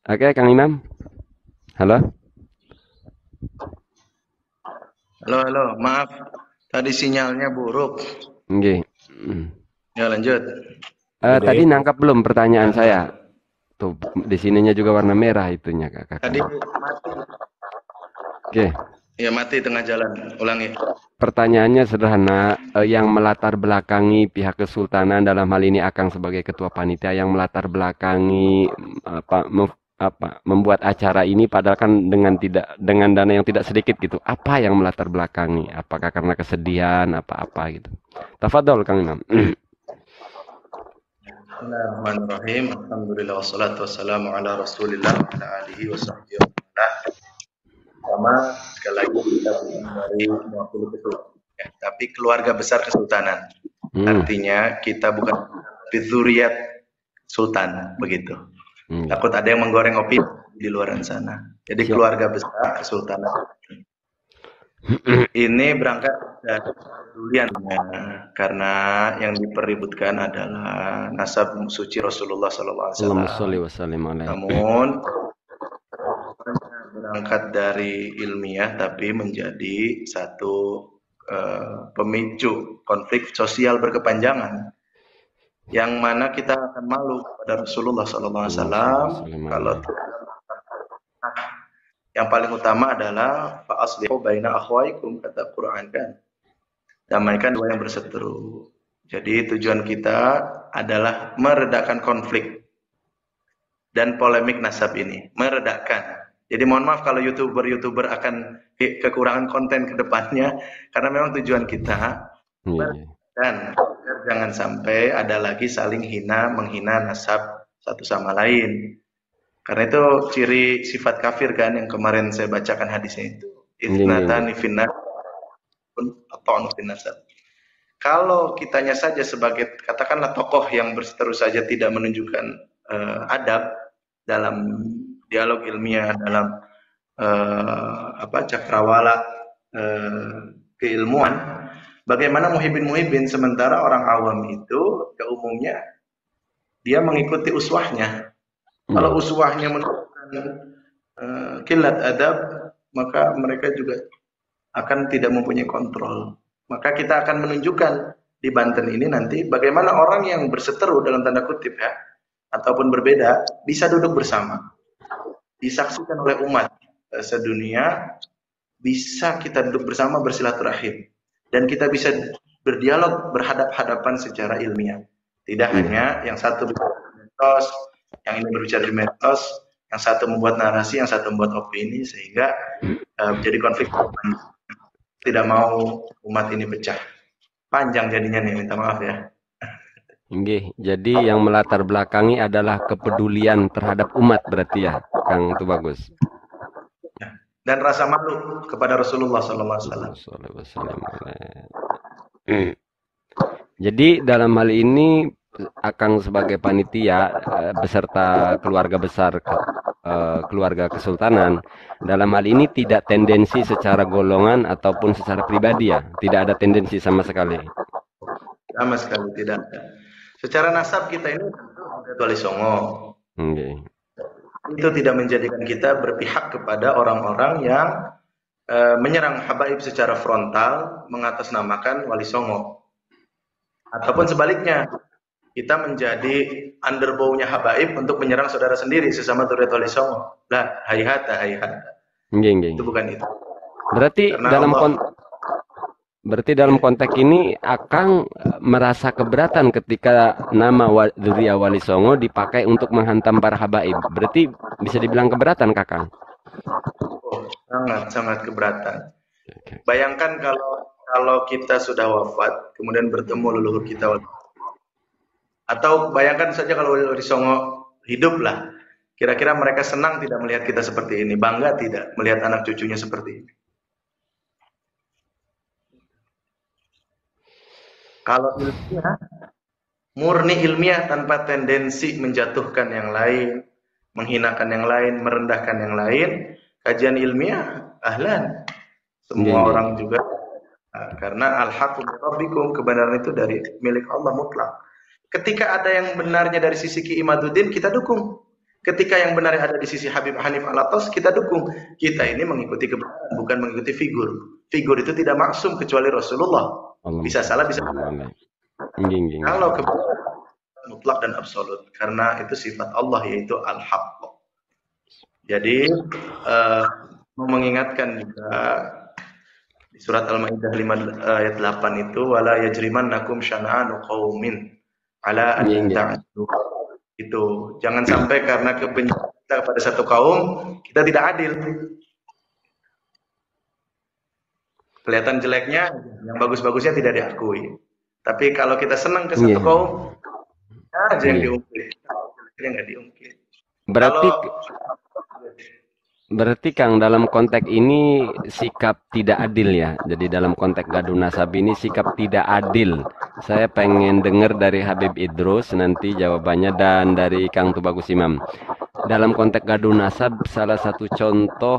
Oke, Kang Imam. Halo. Halo, halo, maaf. Tadi sinyalnya buruk. Nggih. Hmm. Ya, lanjut. Tadi Jadi, nangkap belum pertanyaan saya? eh, Tuh, di sininya juga warna merah itunya, Kakang. tadi mati. Oke. Ya, mati tengah jalan. Ulangi. Pertanyaannya sederhana, yang melatar belakangi pihak kesultanan dalam hal ini Akang sebagai ketua panitia yang melatar belakangi membuat acara ini padahal kan dengan dana yang tidak sedikit gitu. Apa yang melatar belakangi? Apakah karena kesedihan apa-apa gitu? Tafadhol Kang Imam. Bismillahirrahmanirrahim. Alhamdulillah wassalatu wassalamu ala Rasulillah wa ala alihi wa sahbihi wa man walah. Pertama, sekali lagi kita bukan dari mewakili kesultanan, ya, tapi keluarga besar kesultanan. Hmm. Artinya kita bukan dzurriyyat sultan, begitu. Hmm. Takut ada yang menggoreng opini di luar sana. Jadi Siap. keluarga besar kesultanan ini berangkat dari kepedulian, karena yang dipeributkan adalah nasab suci Rasulullah Sallallahu Alaihi Allahumma Wasallam. sholli wa sallim alaih. Namun berangkat dari ilmiah tapi menjadi satu pemicu konflik sosial berkepanjangan yang mana kita akan malu pada Rasulullah Sallallahu Alaihi Allahumma sholli Wasallam wa sallim kalau alaih. yang paling utama adalah fa aslihu baina akhwaikum, kata Quran kan. Damaikan dua yang berseteru. Jadi tujuan kita adalah meredakan konflik dan polemik nasab ini, meredakan. Jadi mohon maaf kalau youtuber akan kekurangan konten ke depannya, karena memang tujuan kita Iya, iya. dan jangan sampai ada lagi saling menghina nasab satu sama lain. Karena itu ciri sifat kafir kan yang kemarin saya bacakan hadisnya itu. Iya, iya, iya. Ithnatani finnar atau nasab. Kalau kitanya saja sebagai katakanlah tokoh yang terus saja tidak menunjukkan adab dalam dialog ilmiah, dalam cakrawala keilmuan, bagaimana muhibin sementara orang awam itu ya umumnya dia mengikuti uswahnya. Iya, Kalau uswahnya menunjukkan kilat adab, maka mereka juga akan tidak mempunyai kontrol. Maka kita akan menunjukkan di Banten ini nanti bagaimana orang yang berseteru dalam tanda kutip ya, ataupun berbeda bisa duduk bersama, disaksikan oleh umat sedunia, bisa kita duduk bersama bersilaturahim dan kita bisa berdialog berhadap-hadapan secara ilmiah. Tidak iya. hanya yang satu berbicara di medsos, yang ini berbicara di medsos, yang satu membuat narasi, yang satu membuat opini sehingga menjadi konflik. Tidak mau umat ini pecah. Panjang jadinya nih, minta maaf ya. Nggih, jadi yang melatar belakangi adalah kepedulian terhadap umat berarti ya, Kang itu bagus. Dan rasa malu kepada Rasulullah Sallallahu Alaihi Wasallam. Allahumma sholli wa sallim alaih. Hmm. Jadi dalam hal ini Akang sebagai panitia beserta keluarga besar keluarga kesultanan dalam hal ini tidak tendensi secara golongan ataupun secara pribadi ya, tidak ada tendensi sama sekali. Sama sekali tidak ada. Secara nasab kita ini Wali Songo. Nggih. Itu tidak menjadikan kita berpihak kepada orang-orang yang menyerang habaib secara frontal, mengatasnamakan Wali Songo. Ataupun sebaliknya, kita menjadi underbow-nya habaib untuk menyerang saudara sendiri sesama Turret Wali Songo. Lah, hayhata, hayhata. Nggih, nggih. Itu bukan itu. Berarti Karena Allah berarti dalam konteks ini Akang merasa keberatan ketika nama Dzurriyyah Wali Songo dipakai untuk menghantam para habaib. Berarti bisa dibilang keberatan, Kakang. sangat keberatan. Oke. Bayangkan kalau kita sudah wafat, kemudian bertemu leluhur kita, atau bayangkan saja kalau Wali Songo hidup lah, kira-kira mereka senang tidak melihat kita seperti ini, bangga tidak melihat anak cucunya seperti ini. Kalau ilmiah, murni ilmiah tanpa tendensi menjatuhkan yang lain, menghinakan yang lain, merendahkan yang lain, kajian ilmiah, ahlan. Nggih, Semua nggih. orang juga, karena al-haqqu min rabbikum, kebenaran itu dari milik Allah mutlak. Ketika ada yang benarnya dari sisi Ki Imaduddin, kita dukung. Ketika yang benar ada di sisi Habib Hanif Alatas, kita dukung. Kita ini mengikuti kebenaran, bukan mengikuti figur. Figur itu tidak maksum kecuali Rasulullah. Bisa salah, bisa benar. Kalau kebenaran mutlak dan absolut, karena itu sifat Allah, yaitu al-haq. Jadi mengingatkan juga di surat Al-Maidah 5 ayat 8 itu, wala yajrimannakum syana'anu qaumin ala an ta'dilu. Itu jangan sampai karena kebencian kita kepada satu kaum kita tidak adil. Kelihatan jeleknya, yang bagus-bagusnya tidak diakui. Tapi kalau kita senang ke satu kaum, aja yang diungkit, jeleknya nggak diungkit. Berarti Kang, dalam konteks ini sikap tidak adil ya. Jadi dalam konteks gaduh nasab ini sikap tidak adil. Saya pengen dengar dari Habib Idrus nanti jawabannya, dan dari Kang Tubagus Imam. Dalam konteks gaduh nasab, salah satu contoh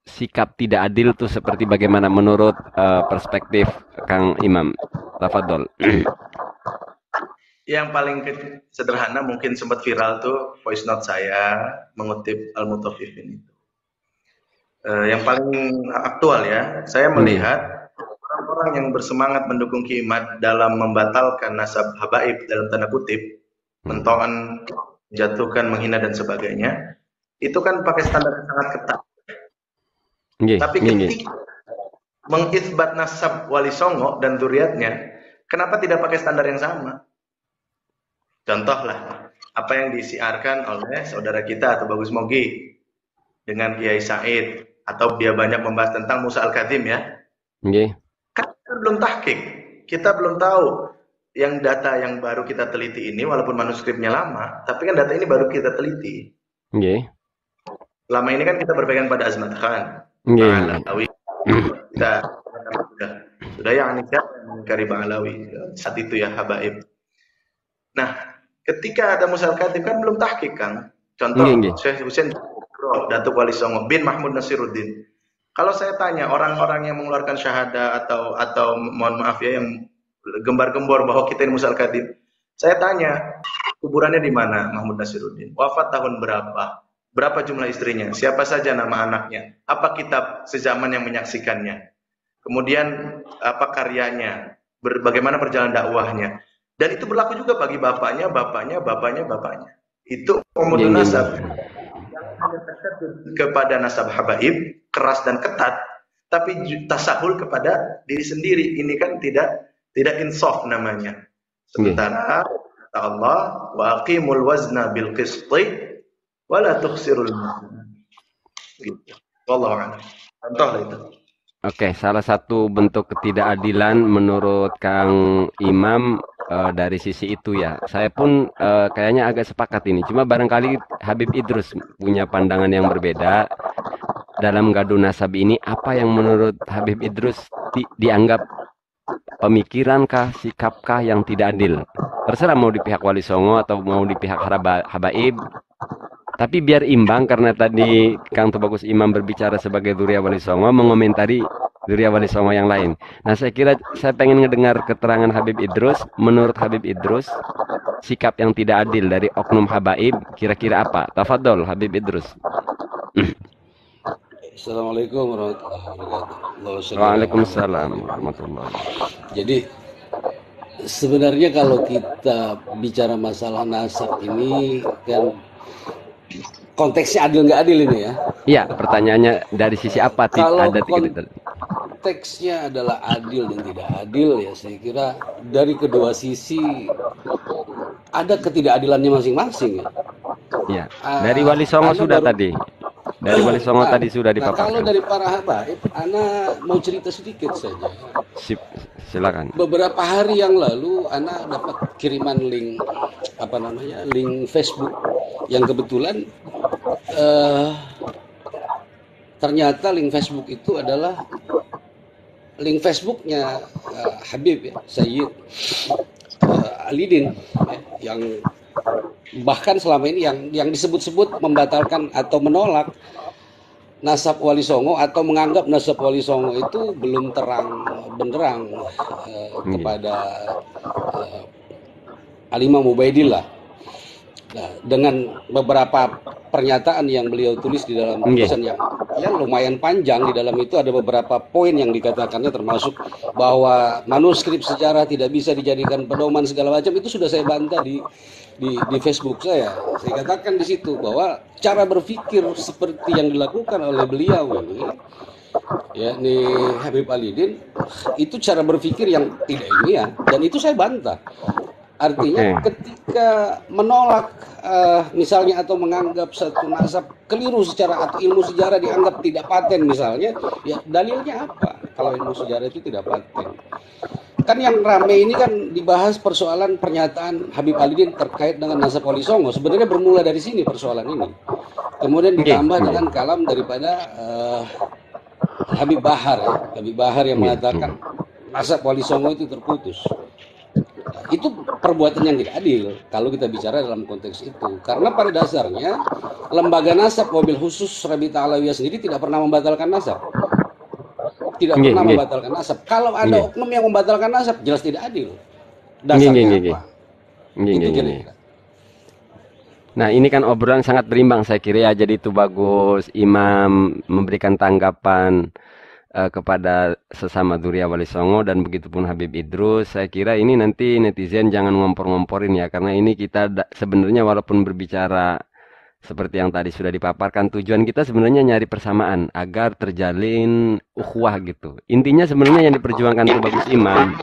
sikap tidak adil itu seperti bagaimana menurut perspektif Kang Imam? Tafadhol. Yang paling sederhana mungkin sempat viral tuh voice note saya mengutip Al-Mutaffifin itu. Yang paling aktual ya, saya melihat orang-orang yang bersemangat mendukung Ki Imad dalam membatalkan nasab habaib dalam tanda kutip, mentoan, menjatuhkan, menghina dan sebagainya, itu kan pakai standar yang sangat ketat. Tapi ketika mengisbat nasab Wali Songo dan zuriatnya, kenapa tidak pakai standar yang sama? Contohlah apa yang disiarkan oleh saudara kita atau Bagus Mogi dengan Kiai Said, atau dia banyak membahas tentang Musa Al-Kadzim ya. Kan kita belum tahqiq, kita belum tahu yang data yang baru kita teliti ini, walaupun manuskripnya lama, tapi kan data ini baru kita teliti. Lama ini kan kita berpegang pada Azmat Khan, Alawi. Kita sudah yang nikah Karim Alawi saat itu ya habaib. Nah, ketika ada Musa Al-Kadzim kan belum tahqiq kan. Contoh Syekh Husain Datuk Wali Songo bin Mahmud Nasiruddin. Kalau saya tanya orang-orang yang mengeluarkan syahadah atau mohon maaf ya yang gembar-gembor bahwa kita ini Musa Al-Kadzim, saya tanya kuburannya di mana Mahmud Nasiruddin? Wafat tahun berapa? Berapa jumlah istrinya? Siapa saja nama anaknya? Apa kitab sezaman yang menyaksikannya? Kemudian apa karyanya? Bagaimana perjalanan dakwahnya? Dan itu berlaku juga bagi bapaknya. Itu umudun nasab. Kepada nasab habaib, keras dan ketat, tapi tasahul kepada diri sendiri. Ini kan tidak insaf namanya. Sementara kata Allah, wa aqimul wazna bil qisti wa la tukhsirul mizan. Gitu. Wallahu a'lam. Contoh itu. Oke, salah satu bentuk ketidakadilan menurut Kang Imam dari sisi itu ya. Saya pun kayaknya agak sepakat ini. Cuma barangkali Habib Idrus punya pandangan yang berbeda dalam gaduh nasab ini. Apa yang menurut Habib Idrus dianggap pemikirankah, sikapkah yang tidak adil? Terserah mau di pihak Wali Songo atau mau di pihak habaib. Tapi biar imbang, karena tadi Kang Tubagus Imam berbicara sebagai Dzurriyyah Wali Songo, mengomentari Dzurriyyah Wali Songo yang lain. Nah, saya kira saya pengen ngedengar keterangan Habib Idrus. Menurut Habib Idrus, sikap yang tidak adil dari oknum habaib kira-kira apa? Tafadhol Habib Idrus. Assalamualaikum warahmatullahi wabarakatuh. Waalaikumsalam warahmatullahi wabarakatuh. Jadi sebenarnya kalau kita bicara masalah nasab ini kan konteksnya adil nggak adil ini ya? Iya, pertanyaannya dari sisi apa? Kalau konteksnya adalah adil dan tidak adil ya, saya kira dari kedua sisi ada ketidakadilannya masing-masing ya. Iya. Dari Wali Songo sudah tadi. Dari Wali Songo tadi sudah dipaparkan. Kalau dari para habaib, Ana mau cerita sedikit saja. Silakan. Beberapa hari yang lalu Ana dapat kiriman link link Facebook yang kebetulan ternyata link Facebook itu adalah link Facebooknya Habib ya, Sayyid Alidin ya, yang bahkan selama ini yang disebut-sebut membatalkan atau menolak nasab Wali Songo atau menganggap nasab Wali Songo itu belum terang benderang kepada Al-Imam Ubaidillah. Nah, dengan beberapa pernyataan yang beliau tulis di dalam Nggih. tulisan yang lumayan panjang, di dalam itu ada beberapa poin yang dikatakannya, termasuk bahwa manuskrip sejarah tidak bisa dijadikan pedoman segala macam. Itu sudah saya bantah di Facebook saya. Saya katakan di situ bahwa cara berpikir seperti yang dilakukan oleh beliau ini, yakni Habib Alidin, itu cara berpikir yang tidak ilmiah, dan itu saya bantah. Artinya ketika menolak misalnya atau menganggap satu nasab keliru secara atau ilmu sejarah dianggap tidak paten misalnya, ya dalilnya apa kalau ilmu sejarah itu tidak paten? Kan yang rame ini kan dibahas persoalan pernyataan Habib Alidin terkait dengan nasab Wali Songo. Sebenarnya bermula dari sini persoalan ini. Kemudian ditambah dengan kalam daripada Habib Bahar, ya. Habib Bahar yang mengatakan nasab Wali Songo itu terputus. Itu perbuatan yang tidak adil kalau kita bicara dalam konteks itu, karena pada dasarnya lembaga nasab mobil khusus Rabita Alawiyah sendiri tidak pernah membatalkan nasab, pernah membatalkan nasab. Kalau ada oknum yang membatalkan nasab, jelas tidak adil. Dasarnya apa? Itu kira-kira. Nah, ini kan obrolan sangat berimbang saya kira ya. Jadi itu bagus Imam memberikan tanggapan kepada sesama Dzurriyyah Wali Songo, dan begitupun Habib Idrus. Saya kira ini nanti netizen jangan ngompor-ngomporin ya, karena ini kita sebenarnya walaupun berbicara seperti yang tadi sudah dipaparkan, tujuan kita sebenarnya nyari persamaan agar terjalin ukhuwah gitu. Intinya sebenarnya yang diperjuangkan Tubagus Imam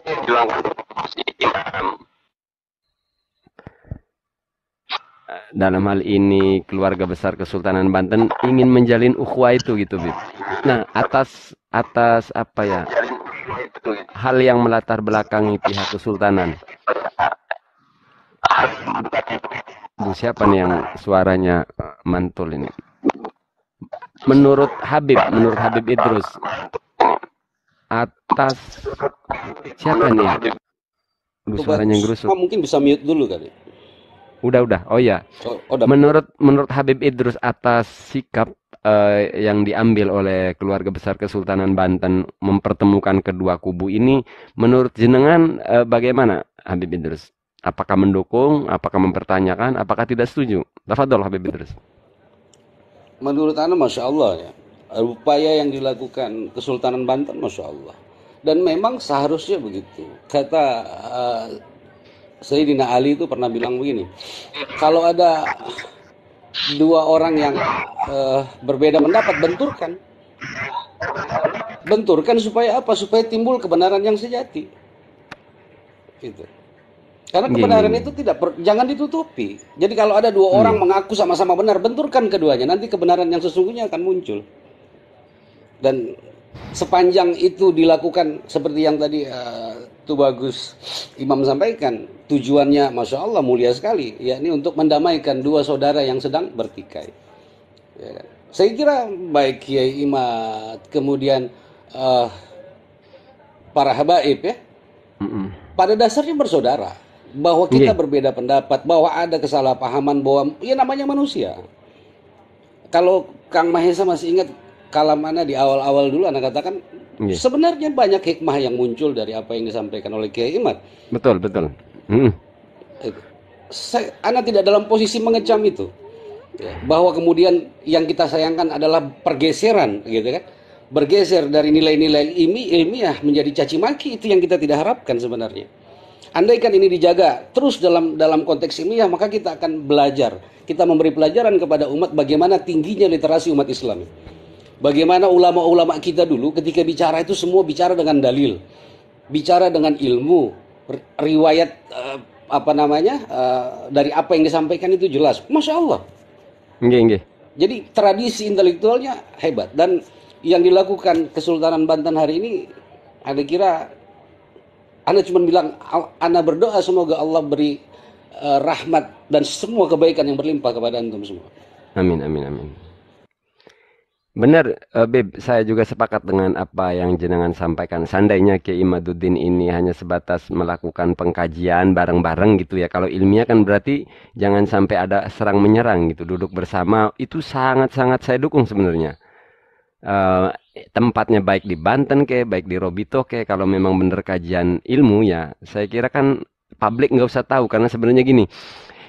dalam hal ini keluarga besar Kesultanan Banten ingin menjalin ukhuwah itu gitu, Bib. Nah, atas apa ya, hal yang melatar belakangi pihak kesultanan. Bu, siapa nih yang suaranya mantul ini? Menurut Habib Idrus, atas siapa nih? Bu, suaranya gerusuk. Mungkin bisa mute dulu kali. Udah. Oh ya. Menurut Habib Idrus, atas sikap yang diambil oleh keluarga besar Kesultanan Banten mempertemukan kedua kubu ini, menurut jenengan bagaimana Habib Idrus? Apakah mendukung, apakah mempertanyakan, apakah tidak setuju? Tafadhol Habib Idrus. Menurut Anda, Masya Allah ya, upaya yang dilakukan Kesultanan Banten, Masya Allah. Dan memang seharusnya begitu. Kata Sayyidina Ali itu pernah bilang begini, kalau ada dua orang yang berbeda pendapat, benturkan supaya apa? Supaya timbul kebenaran yang sejati. Gitu. Karena kebenaran itu jangan ditutupi. Jadi kalau ada dua orang mengaku sama-sama benar, benturkan keduanya, nanti kebenaran yang sesungguhnya akan muncul. Dan sepanjang itu dilakukan seperti yang tadi Tubagus Imam sampaikan, tujuannya Masya Allah mulia sekali, yakni untuk mendamaikan dua saudara yang sedang bertikai. Ya. Saya kira baik Kiai Imad, kemudian para habaib ya, pada dasarnya bersaudara. Bahwa kita berbeda pendapat, bahwa ada kesalahpahaman, bahwa ya namanya manusia. Kalau Kang Mahesa masih ingat kalam Ana di awal-awal dulu, Ana katakan sebenarnya banyak hikmah yang muncul dari apa yang disampaikan oleh Kiai Imad. Betul. Ana tidak dalam posisi mengecam itu, bahwa kemudian yang kita sayangkan adalah pergeseran, gitu kan? Bergeser dari nilai-nilai ilmiah menjadi caci maki, itu yang kita tidak harapkan sebenarnya. Andaikan ini dijaga terus dalam konteks ilmiah, maka kita akan belajar. Kita memberi pelajaran kepada umat bagaimana tingginya literasi umat Islam. Bagaimana ulama-ulama kita dulu ketika bicara itu semua bicara dengan dalil, bicara dengan ilmu, riwayat dari apa yang disampaikan itu jelas. Masya Allah. Jadi tradisi intelektualnya hebat, dan yang dilakukan Kesultanan Banten hari ini, ada kira Anda cuma bilang, Anda berdoa semoga Allah beri rahmat dan semua kebaikan yang berlimpah kepada antum semua. Amin. Benar, Bib, saya juga sepakat dengan apa yang jenengan sampaikan. Seandainya Kiai Imaduddin ini hanya sebatas melakukan pengkajian bareng-bareng gitu ya. Kalau ilmiah kan berarti jangan sampai ada serang menyerang gitu. Duduk bersama itu sangat-sangat saya dukung sebenarnya. Tempatnya baik di Banten baik di Robito kalau memang benar kajian ilmu ya, saya kira kan publik nggak usah tahu, karena sebenarnya gini,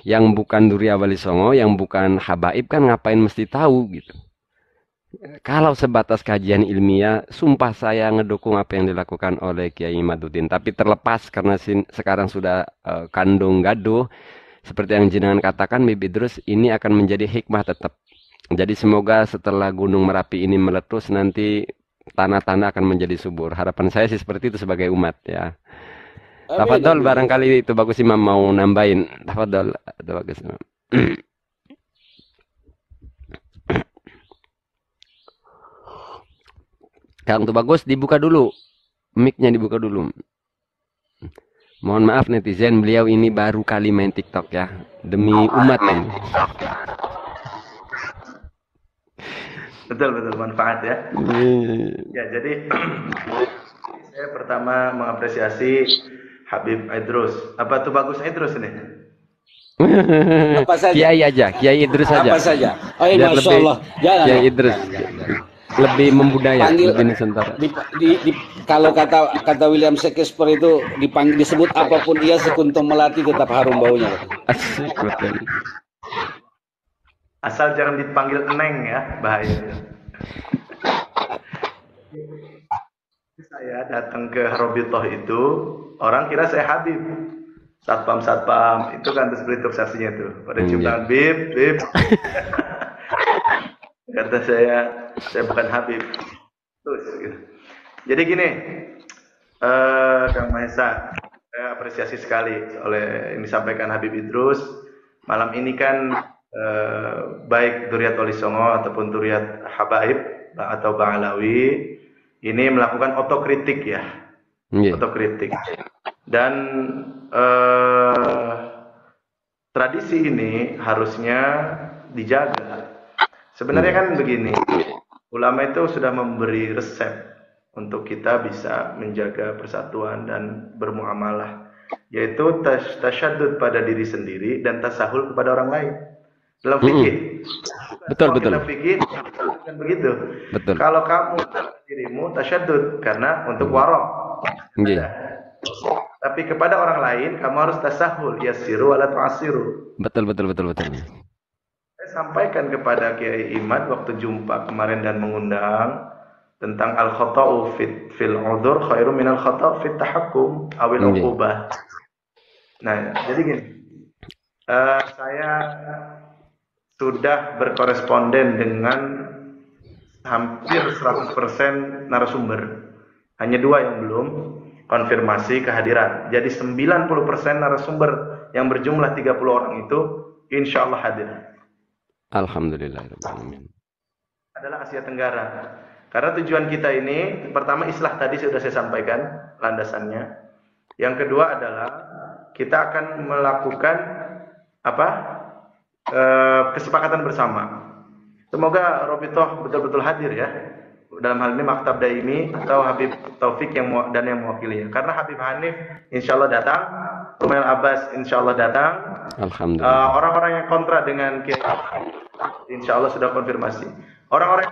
Yang bukan Durya Wali Songo, yang bukan habaib kan ngapain mesti tahu gitu. Kalau sebatas kajian ilmiah, sumpah saya ngedukung apa yang dilakukan oleh Kiai Imaduddin. Tapi terlepas karena sekarang sudah kandung gaduh, seperti yang jenengan katakan, Bibi Idrus, ini akan menjadi hikmah tetap. Jadi semoga setelah Gunung Merapi ini meletus, nanti tanah-tanah akan menjadi subur. Harapan saya sih seperti itu sebagai umat ya. Amin, Tafadhol, amin. barangkali itu bagus Imam mau nambahin. Tafadhol, itu bagus Imam. Kang tuh bagus, dibuka dulu. Mic-nya dibuka dulu. Mohon maaf netizen, beliau ini baru kali main TikTok ya. Demi umat ini. Betul manfaat ya. Ya, jadi saya pertama mengapresiasi Habib Idrus. Apa tuh bagus Idrus ini? Apa saja? Kiai aja, Kiai Idrus saja. Apa saja? Oh, ya, Biar Masya lebih Allah. Jangan. Kiai Idrus. Lebih membudaya, Panggil lebih nusantara. kalau kata William Shakespeare itu dipanggil disebut apapun ia sekuntum melati tetap harum baunya. Asik betul. Asal jangan dipanggil Neng ya, bahaya. Saya datang ke Robitoh itu, orang kira saya Habib. Satpam, itu kan terus saksinya tuh. Pada cium tangan, bib. Kata saya bukan Habib. Terus gitu. Jadi gini, Kang Mahesa, saya apresiasi sekali oleh yang disampaikan Habib Idrus. Malam ini kan baik Duriyat Wali Songo ataupun Duriyat Habaib atau Ba'alawi ini melakukan otokritik ya. Otokritik. Dan tradisi ini harusnya dijaga. Sebenarnya kan begini, ulama itu sudah memberi resep untuk kita bisa menjaga persatuan dan bermuamalah, yaitu tasyadud pada diri sendiri dan tasahul kepada orang lain. Dalam fikih. Betul. Dalam fikih kan begitu. Betul. Kalau kamu dirimu tasyadud karena untuk warok. Tapi kepada orang lain kamu harus tasahul, yassiru wala tu'assiru. Betul. Saya sampaikan kepada Kiai Imad waktu jumpa kemarin dan mengundang tentang al-khata'u fil 'udhur khairu minal khata'u fit tahakkum awil 'uqubah. Nah, jadi gini. Saya sudah berkoresponden dengan hampir 100% narasumber. Hanya 2 yang belum konfirmasi kehadiran. Jadi 90% narasumber yang berjumlah 30 orang itu insya Allah hadir. Alhamdulillahirrahmanirrahim. Adalah Asia Tenggara. Karena tujuan kita ini, pertama islah tadi sudah saya sampaikan landasannya. Yang kedua adalah kita akan melakukan kesepakatan bersama. Semoga Robitoh betul-betul hadir ya. Dalam hal ini Maktab Daimi atau Habib Taufik yang mewakilinya. Karena Habib Hanif insya Allah datang, Rumail Abbas insya Allah datang. Alhamdulillah. Orang-orang yang kontra dengan Kiai insya Allah sudah konfirmasi. Orang-orang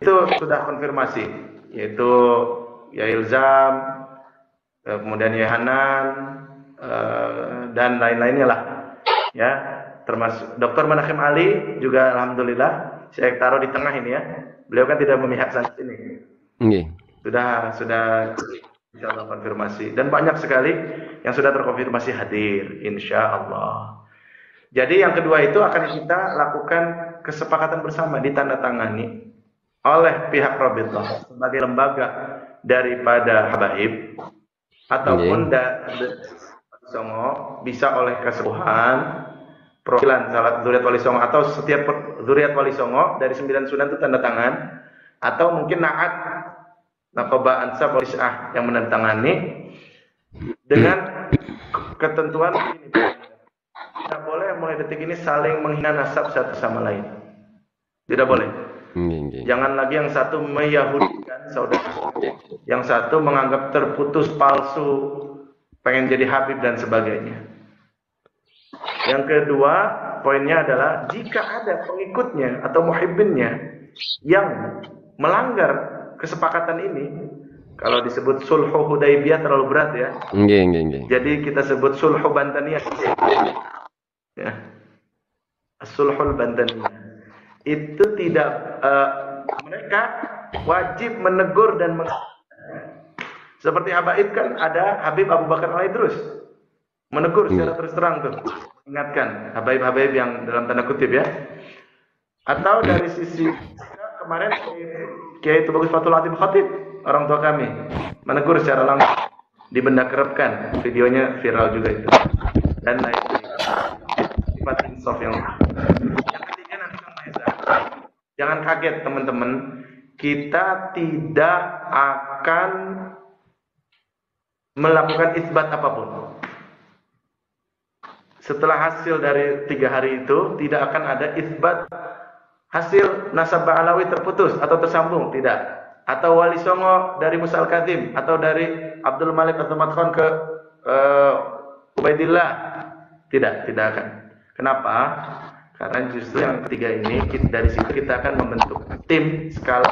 itu sudah konfirmasi, yaitu Ya Ilzam, kemudian Ya Hanan, dan lain-lainnya lah. Ya, termasuk Dr. Manakhim Ali juga alhamdulillah saya taruh di tengah ini ya. Beliau kan tidak memihak sana sini. Sudah insyaallah konfirmasi dan banyak sekali yang sudah terkonfirmasi hadir insyaallah. Jadi yang kedua itu akan kita lakukan kesepakatan bersama ditandatangani oleh pihak Rabithah sebagai lembaga daripada Habaib ataupun Songo bisa oleh keseluruhan perwakilan salat Dzurriyyat Wali Songo atau setiap Dzurriyyat Wali Songo dari 9 sunan itu tanda tangan atau mungkin Na'at Naqabah Ansab Is'ah yang menandatangani dengan ketentuan ini. Tidak boleh mulai detik ini saling menghina nasab satu sama lain. Tidak boleh. Jangan lagi yang satu meyahudikan saudara, yang satu menganggap terputus palsu, pengen jadi Habib dan sebagainya. Yang kedua, poinnya adalah jika ada pengikutnya atau muhibbinnya yang melanggar kesepakatan ini, Kalau disebut sulhu Hudaybiyah terlalu berat ya. Nggih. Jadi kita sebut sulhu Bantaniyah. Ya. Sulhul Bantaniyah. Itu tidak mereka wajib menegur dan seperti habaib kan ada Habib Abu Bakar Al-Idrus menegur secara terus terang tuh, ingatkan habaib-habaib yang dalam tanda kutip ya. Atau dari sisi kemarin Kiai Tubagus Fatul Latif Khatib, orang tua kami, menegur secara langsung, dibendakerepkan, videonya viral juga itu. Dan lain-lain. Sifat insaf yang ketiga nanti Kang Maeza. Jangan kaget teman-teman, kita tidak akan melakukan isbat apapun. Setelah hasil dari 3 hari itu, tidak akan ada isbat hasil nasab Ba'alawi terputus atau tersambung, tidak. Atau Wali Songo dari Musa Al-Kadzim, atau dari Abdul Malik atau Madkhon ke Ubaidillah, tidak akan. Kenapa? Karena justru yang ketiga ini, dari situ kita akan membentuk tim skala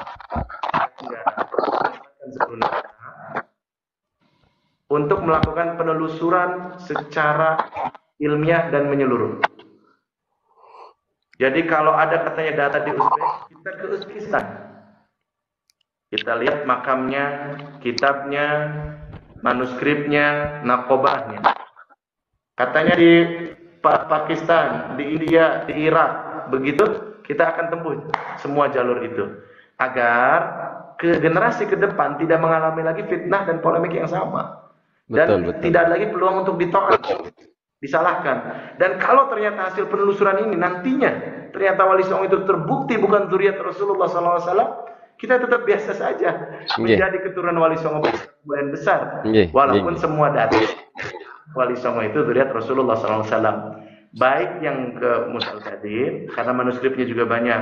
untuk melakukan penelusuran secara ilmiah dan menyeluruh. Jadi kalau ada katanya data di Uzbek, kita ke Uzbekistan. Kita lihat makamnya, kitabnya, manuskripnya, nakobahnya. Katanya di Pakistan, di India, di Irak, begitu kita akan tembus semua jalur itu. Agar ke generasi ke depan tidak mengalami lagi fitnah dan polemik yang sama. Dan betul. Tidak lagi peluang untuk ditolak, disalahkan. Dan kalau ternyata hasil penelusuran ini nantinya ternyata Wali Songo itu terbukti bukan zuriat Rasulullah SAW, kita tetap biasa saja menjadi keturunan Wali Songo yang besar. Walaupun semua data Wali Songo itu zuriat Rasulullah SAW, baik yang ke Musa Al-Kadzim karena manuskripnya juga banyak,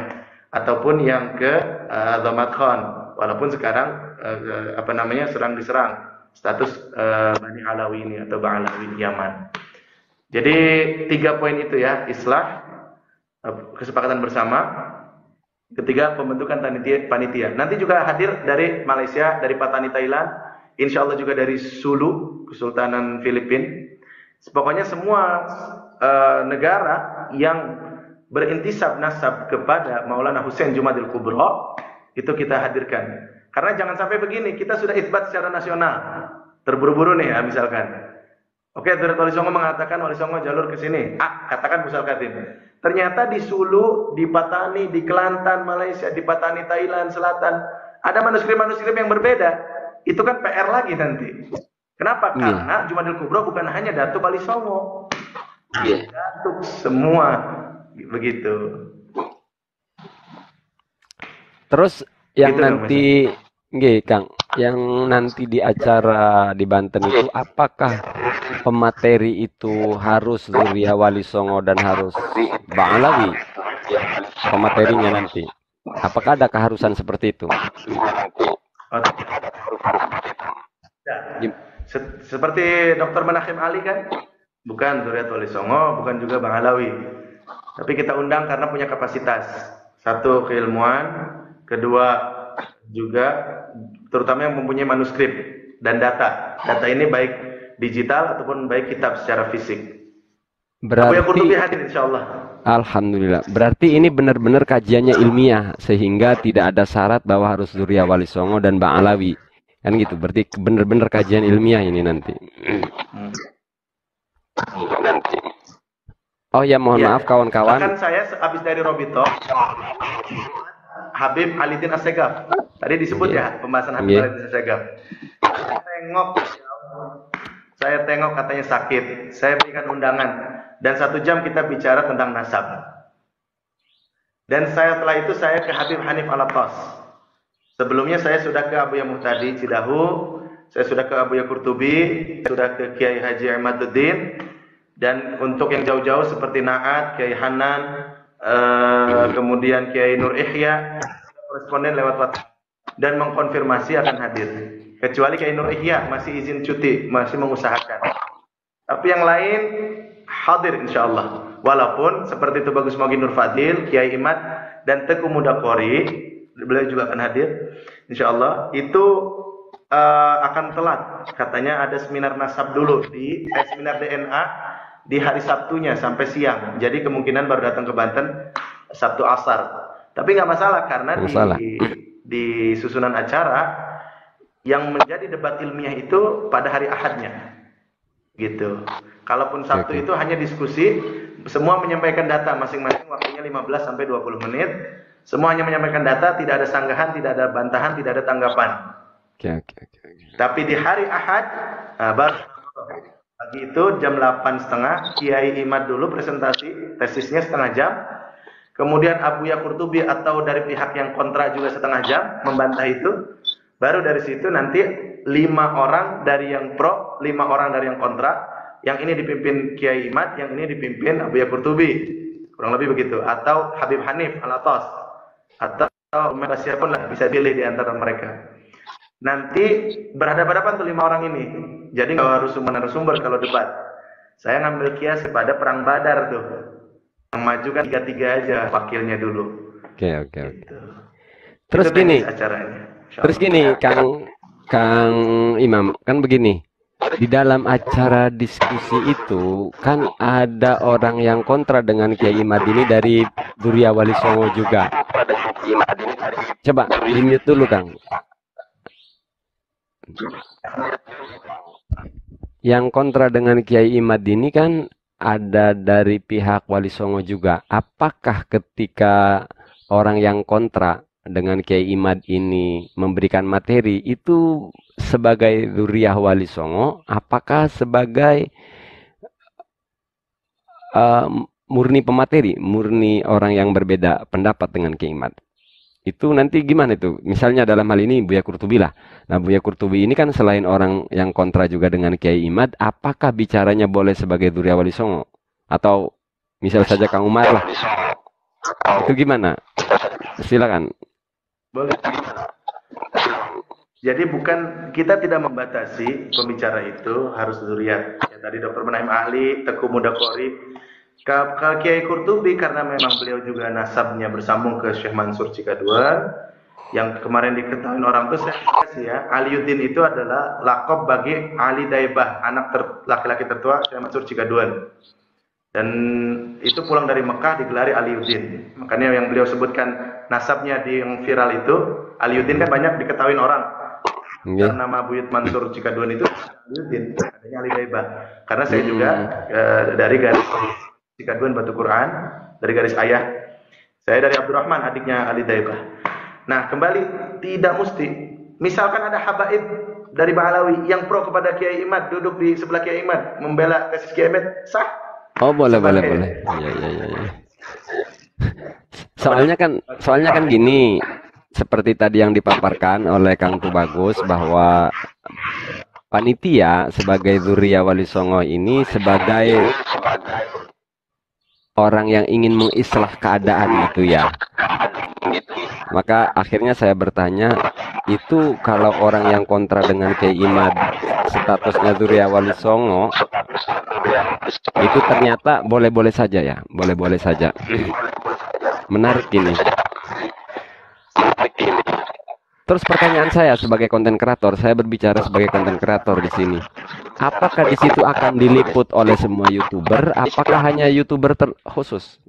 ataupun yang ke Dhamat Khan, walaupun sekarang serang diserang status Bani Alawi ini atau Ba'alawi Yaman. Jadi 3 poin itu ya, islah, kesepakatan bersama. Ketiga, pembentukan panitia. Nanti juga hadir dari Malaysia, dari Patani Thailand, insya Allah juga dari Sulu, Kesultanan Filipina. Pokoknya semua negara yang berintisab nasab kepada Maulana Hussein Jumadil Kubro, itu kita hadirkan. Karena jangan sampai begini, kita sudah itsbat secara nasional, terburu-buru nih ya, misalkan. Oke, Zuriat Wali Songo mengatakan Wali Songo jalur ke sini. Katakan Musa Al-Kadzim. Ternyata di Sulu, di Patani, di Kelantan, Malaysia, di Patani, Thailand, Selatan, ada manuskrip-manuskrip yang berbeda. Itu kan PR lagi nanti. Kenapa? Karena Jumadil Kubro bukan hanya Datuk Wali Songo. Datuk semua. Begitu. Terus yang gitu nanti, Kang, yang nanti di acara di Banten itu, apakah pemateri itu harus zuriat Wali Songo dan harus Ba'alawi? Pematerinya nanti, apakah ada keharusan seperti itu? Seperti Dr. Menachem Ali kan, bukan zuriat Wali Songo, bukan juga Ba'alawi. Tapi kita undang karena punya kapasitas. Satu, keilmuan. Kedua, juga terutama yang mempunyai manuskrip dan data. Data ini baik digital ataupun baik kitab secara fisik. Berarti Qurtubi hadir insyaallah. Alhamdulillah. Berarti ini benar-benar kajiannya ilmiah sehingga tidak ada syarat bahwa harus zuriat Wali Songo dan Ba'alawi. Kan gitu. Berarti benar-benar kajian ilmiah ini nanti. Oh ya, mohon maaf kawan-kawan. Bahkan saya habis dari Robito, Habib Alidin Assegaf. Tadi disebut ya pembahasan Habib Alidin Assegaf. Saya tengok katanya sakit. Saya berikan undangan dan 1 jam kita bicara tentang nasab. Dan setelah itu saya ke Habib Hanif Alatas. Sebelumnya saya sudah ke Abu Ya Muhtadi Cidahu, saya sudah ke Abu Ya Qurtubi, sudah ke Kiai Haji Ahmaduddin, dan untuk yang jauh-jauh seperti Naat, Kiai Hanan, kemudian Kiai Nur Ihya, koresponden lewat WhatsApp dan mengkonfirmasi akan hadir. Kecuali Kiai Nur Ihya masih izin cuti, masih mengusahakan. Tapi yang lain hadir insyaallah. Walaupun seperti itu Bagus Mogi Nur Fadil, Kiai Imad dan Teku Muda Qori, beliau juga akan hadir insyaallah. Itu akan telat. Katanya ada seminar nasab dulu seminar DNA di hari Sabtunya sampai siang. Jadi kemungkinan baru datang ke Banten Sabtu asar. Tapi nggak masalah karena di susunan acara yang menjadi debat ilmiah itu pada hari Ahadnya, gitu. Kalaupun Sabtu itu hanya diskusi, semua menyampaikan data masing-masing, waktunya 15 sampai 20 menit. Semua hanya menyampaikan data, tidak ada sanggahan, tidak ada bantahan, tidak ada tanggapan. Tapi di hari Ahad, baru pagi itu jam 8.30, Kiai Imad dulu presentasi tesisnya setengah jam. Kemudian Abuya Qurtubi atau dari pihak yang kontra juga setengah jam membantah itu. Baru dari situ nanti 5 orang dari yang pro, 5 orang dari yang kontra. Yang ini dipimpin Kiai Imad, yang ini dipimpin Abuya Qurtubi. Kurang lebih begitu. Atau Habib Hanif Al-Atas. Atau siapapun lah bisa pilih di antara mereka. Nanti berhadapan-hadapan tuh 5 orang ini. Jadi nggak harus narasumber kalau debat. Saya ngambil kias kepada perang Badar tuh. Yang maju kan 3-3 aja wakilnya dulu. Oke. Gitu. Terus itu gini, acaranya. Kang Imam, kan begini. Di dalam acara diskusi itu kan ada orang yang kontra dengan Kiai Imad ini dari Durya Wali Songo juga. Coba di-mute dulu, Kang. Yang kontra dengan Kiai Imad ini kan ada dari pihak Wali Songo juga. Apakah ketika orang yang kontra dengan Kiai Imad ini memberikan materi itu sebagai Dzurriyyah Wali Songo, apakah sebagai murni pemateri, murni orang yang berbeda pendapat dengan Kiai Imad? Itu nanti gimana itu? Misalnya dalam hal ini Buya Qurtubi lah. Nah, Buya Qurtubi ini kan selain orang yang kontra juga dengan Kiai Imad, apakah bicaranya boleh sebagai Dzurriyyah Wali Songo? Atau misal saja Kang Umar lah. Itu gimana? Silakan. Boleh. Jadi bukan, kita tidak membatasi pembicara itu harus Dzurriyyah. Ya, tadi Dr. Menaim Ahli, Teguh Mudaqori. Kalau Kiai Qurtubi karena memang beliau juga nasabnya bersambung ke Syekh Mansur Cikaduan, yang kemarin diketahui orang itu saya kasih ya, Aliuddin itu adalah lakop bagi Ali Daibah, anak laki-laki tertua Syekh Mansur Cikaduan. Dan itu pulang dari Mekah digelari Aliuddin. Makanya yang beliau sebutkan nasabnya di yang viral itu, Aliuddin kan banyak diketahui orang. Karena nama Buyut Mansur Cikaduan itu Aliuddin, adanya Ali Daibah. Karena saya juga dari garis Cikaduan Batu Quran, dari garis ayah. Saya dari Abdurrahman, adiknya Ali Daibah. Nah, kembali, tidak mesti. Misalkan ada habaib dari Ba'alawi yang pro kepada Kiai Imad, duduk di sebelah Kiai Imad, membela tesis Kiai Imad, sah? Oh, boleh. Iya. Soalnya kan gini, seperti tadi yang dipaparkan oleh Kang Tubagus bahwa panitia sebagai Dzurriyyah Wali Songo ini sebagai orang yang ingin mengislah keadaan gitu ya. Maka akhirnya saya bertanya, itu kalau orang yang kontra dengan Kiai Imad statusnya Dzurriyyah Wali Songo, itu ternyata boleh-boleh saja ya, boleh-boleh saja. Menarik ini. Terus pertanyaan saya sebagai konten kreator, saya berbicara sebagai konten kreator di sini. Apakah di situ akan diliput oleh semua YouTuber? Apakah hanya YouTuber khusus?